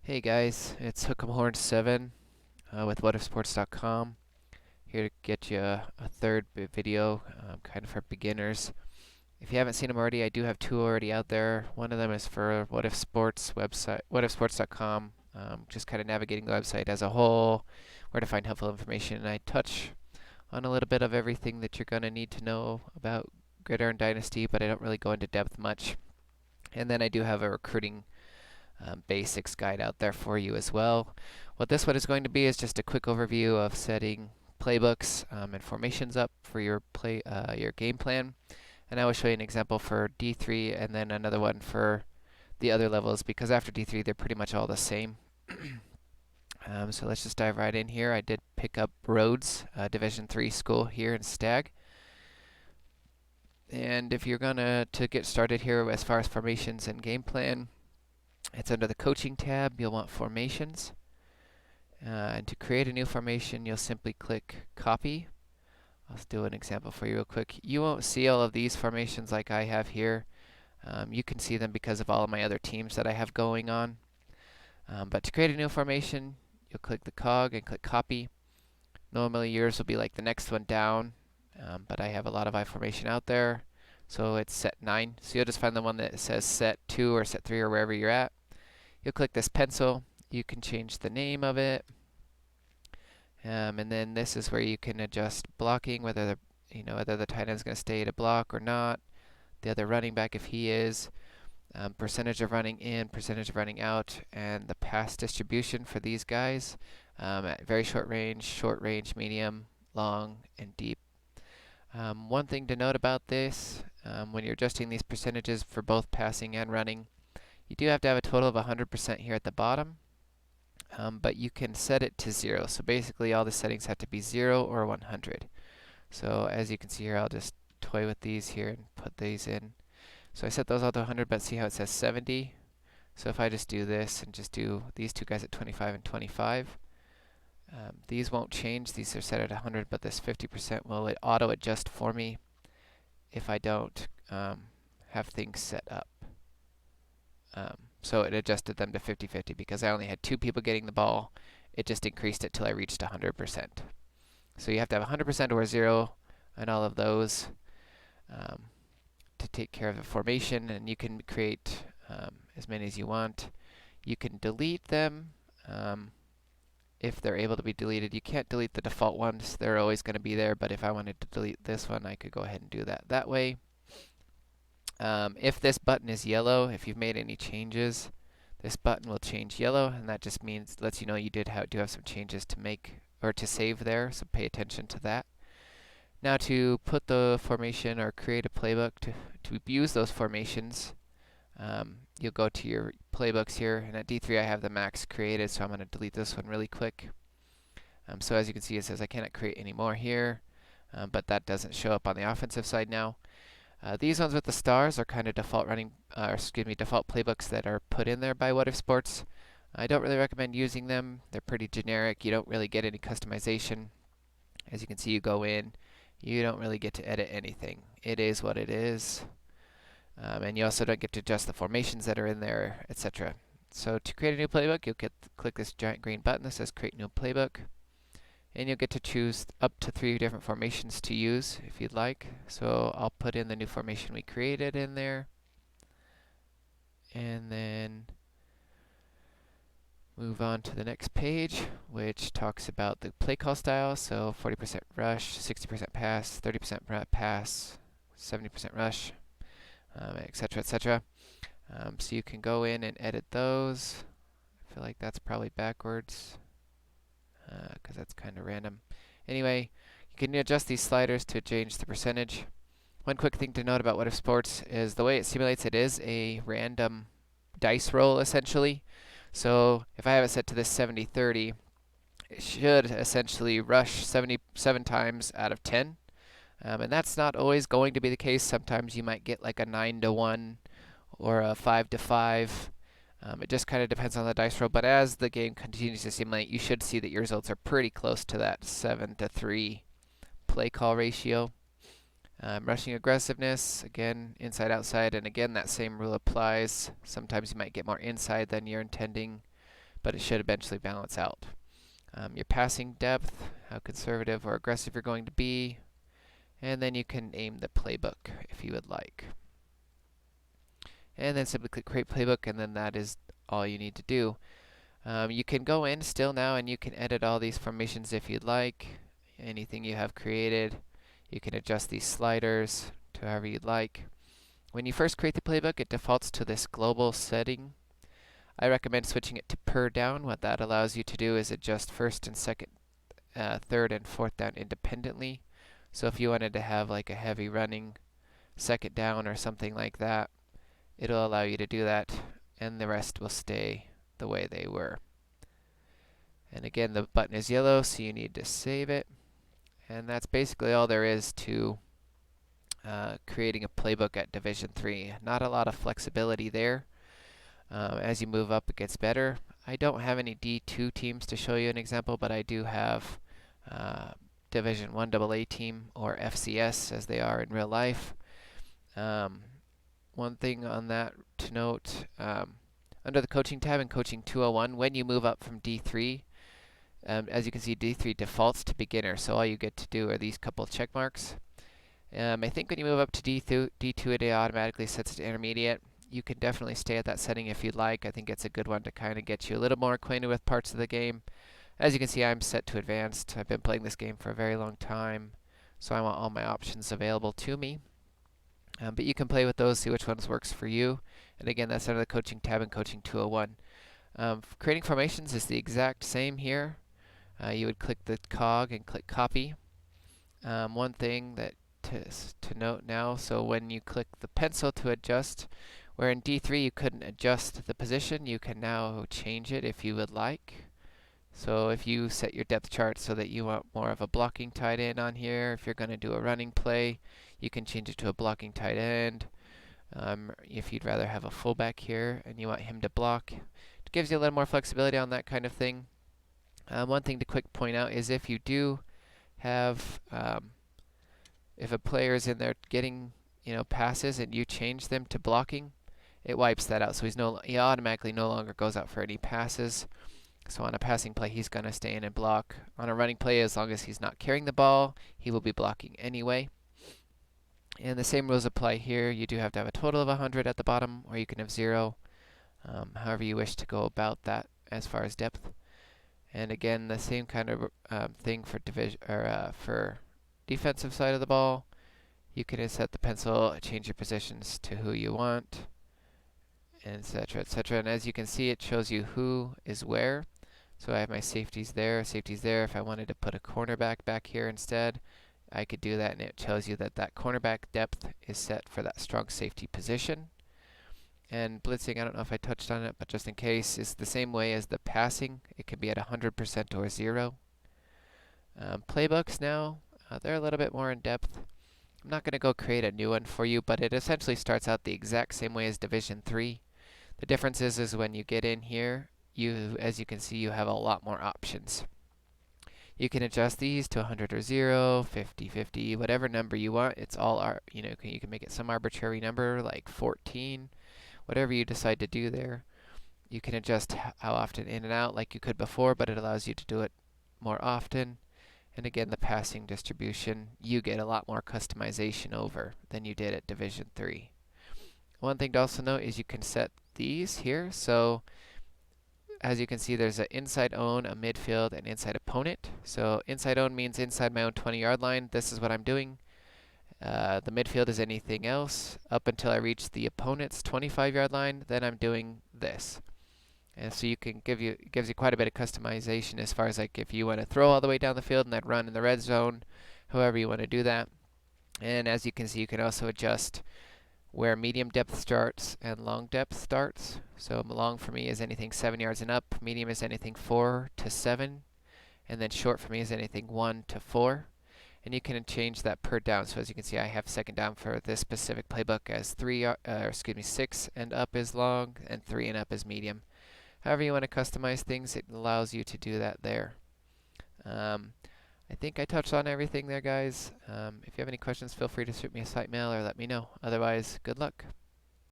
Hey guys, it's Hook'em Horn 7 with Whatifsports.com. Here to get you a third video, kind of for beginners. If you haven't seen them already, I do have two already out there. One of them is for Whatifsports website, Whatifsports.com, just kind of navigating the website as a whole, where to find helpful information. And I touch on a little bit of everything that you're going to need to know about Gridiron Dynasty, but I don't really go into depth much. And then I do have a recruiting basics guide out there for you as well. What this one is going to be is just a quick overview of setting playbooks and formations up for your your game plan. And I will show you an example for D3 and then another one for the other levels, because after D3 they're pretty much all the same. So let's just dive right in here. I did pick up Rhodes Division 3 school here in Stag. And if you're gonna get started here as far as formations and game plan, it's under the coaching tab. You'll want formations. And to create a new formation, you'll simply click copy. I'll do an example for you real quick. You won't see all of these formations like I have here. You can see them because of all of my other teams that I have going on. But to create a new formation, you'll click the cog and click copy. Normally yours will be like the next one down, but I have a lot of I-formation out there. So it's set 9. So you'll just find the one that says set 2 or set 3 or wherever you're at. You'll click this pencil. You can change the name of it. And then this is where you can adjust blocking, whether the tight end is going to stay to block or not. The other running back, if he is. Percentage of running in, percentage of running out, and the pass distribution for these guys at very short range, medium, long, and deep. One thing to note about this, when you're adjusting these percentages for both passing and running, you do have to have a total of 100% here at the bottom, but you can set it to 0. So basically all the settings have to be 0 or 100. So as you can see here, I'll just toy with these here and put these in. So I set those all to 100, but see how it says 70? So if I just do this and just do these two guys at 25 and 25, these won't change. These are set at 100, but this 50% will auto adjust for me if I don't have things set up. So it adjusted them to 50-50 because I only had 2 people getting the ball. It just increased it till I reached 100%. So you have to have 100% or 0 on all of those to take care of the formation, and you can create as many as you want. You can delete them if they're able to be deleted. You can't delete the default ones. They're always going to be there, but if I wanted to delete this one, I could go ahead and do that way. If this button is yellow, if you've made any changes, this button will change yellow, and that just lets you know you do have some changes to make or to save there, so pay attention to that. Now to put the formation or create a playbook to use those formations, you'll go to your playbooks here, and at D3 I have the max created, so I'm going to delete this one really quick. So as you can see, it says I cannot create any more here, but that doesn't show up on the offensive side now. These ones with the stars are kind of default playbooks that are put in there by Whatifsports. I don't really recommend using them. They're pretty generic. You don't really get any customization. As you can see, you go in, you don't really get to edit anything. It is what it is. And you also don't get to adjust the formations that are in there, etc. So to create a new playbook, you'll click this giant green button that says Create New Playbook. And you'll get to choose up to 3 different formations to use if you'd like. So I'll put in the new formation we created in there. And then move on to the next page, which talks about the play call style. So 40% rush, 60% pass, 30% pass, 70% rush, etc., etc. So you can go in and edit those. I feel like that's probably backwards, because that's kind of random. Anyway, you can adjust these sliders to change the percentage. One quick thing to note about Whatifsports is the way it simulates it is a random dice roll, essentially. So if I have it set to this 70-30, it should essentially rush 77 times out of 10. And that's not always going to be the case. Sometimes you might get like a 9-1 or a 5-5. It just kind of depends on the dice roll, but as the game continues to simulate, you should see that your results are pretty close to that 7-3 play call ratio. Rushing aggressiveness, again, inside, outside, and again, that same rule applies. Sometimes you might get more inside than you're intending, but it should eventually balance out. Your passing depth, how conservative or aggressive you're going to be, and then you can aim the playbook if you would like. And then simply click Create Playbook, and then that is all you need to do. You can go in still now and you can edit all these formations if you'd like. Anything you have created. You can adjust these sliders to however you'd like. When you first create the playbook, it defaults to this global setting. I recommend switching it to per down. What that allows you to do is adjust first and second, third and fourth down independently. So if you wanted to have like a heavy running second down or something like that, it'll allow you to do that, and the rest will stay the way they were. And again, the button is yellow, so you need to save it. And that's basically all there is to creating a playbook at Division 3. Not a lot of flexibility there. As you move up, it gets better. I don't have any D2 teams to show you an example, but I do have Division 1 AA team, or FCS as they are in real life. One thing on that to note, under the coaching tab in Coaching 201, when you move up from D3, as you can see, D3 defaults to beginner, so all you get to do are these couple check marks. I think when you move up to D2, it automatically sets it to intermediate. You can definitely stay at that setting if you'd like. I think it's a good one to kind of get you a little more acquainted with parts of the game. As you can see, I'm set to advanced. I've been playing this game for a very long time, so I want all my options available to me. But you can play with those, see which ones works for you. And again, that's under the coaching tab in Coaching 201. Creating formations is the exact same here. You would click the cog and click copy. One thing that to note now, so when you click the pencil to adjust, where in D3 you couldn't adjust the position, you can now change it if you would like. So if you set your depth chart so that you want more of a blocking tight end on here, if you're going to do a running play, you can change it to a blocking tight end. If you'd rather have a fullback here and you want him to block, it gives you a little more flexibility on that kind of thing. One thing to quick point out is if you do have, if a player is in there getting passes and you change them to blocking, it wipes that out. So he automatically no longer goes out for any passes. So on a passing play, he's going to stay in and block. On a running play, as long as he's not carrying the ball, he will be blocking anyway. And the same rules apply here. You do have to have a total of 100 at the bottom, or you can have 0. However you wish to go about that as far as depth. And again, the same kind of thing for for defensive side of the ball. You can set the pencil, change your positions to who you want, etc., etc. And as you can see, it shows you who is where. So I have my safeties there, safeties there. If I wanted to put a cornerback back here instead, I could do that, and it tells you that that cornerback depth is set for that strong safety position. And blitzing, I don't know if I touched on it, but just in case, is the same way as the passing. It can be at 100% or 0. Playbooks now, they're a little bit more in depth. I'm not going to go create a new one for you, but it essentially starts out the exact same way as Division 3. The difference is when you get in here, as you can see, you have a lot more options. You can adjust these to 100 or 0, 50, 50, whatever number you want. It's all, you can make it some arbitrary number like 14, whatever you decide to do there. You can adjust how often in and out like you could before, but it allows you to do it more often. And again, the passing distribution, you get a lot more customization over than you did at Division 3. One thing to also note is you can set these here. So as you can see, there's an inside own, a midfield, and inside opponent. So inside own means inside my own 20-yard line. This is what I'm doing. The midfield is anything else up until I reach the opponent's 25-yard line. Then I'm doing this. And so it gives you quite a bit of customization as far as like if you want to throw all the way down the field and then run in the red zone, however you want to do that. And as you can see, you can also adjust where medium depth starts and long depth starts. So long for me is anything 7 yards and up, medium is anything 4 to 7, and then short for me is anything 1 to 4. And you can change that per down. So as you can see, I have second down for this specific playbook as 6 and up is long, and 3 and up is medium. However you want to customize things, it allows you to do that there. I think I touched on everything there, guys. If you have any questions, feel free to shoot me a site mail or let me know. Otherwise, good luck.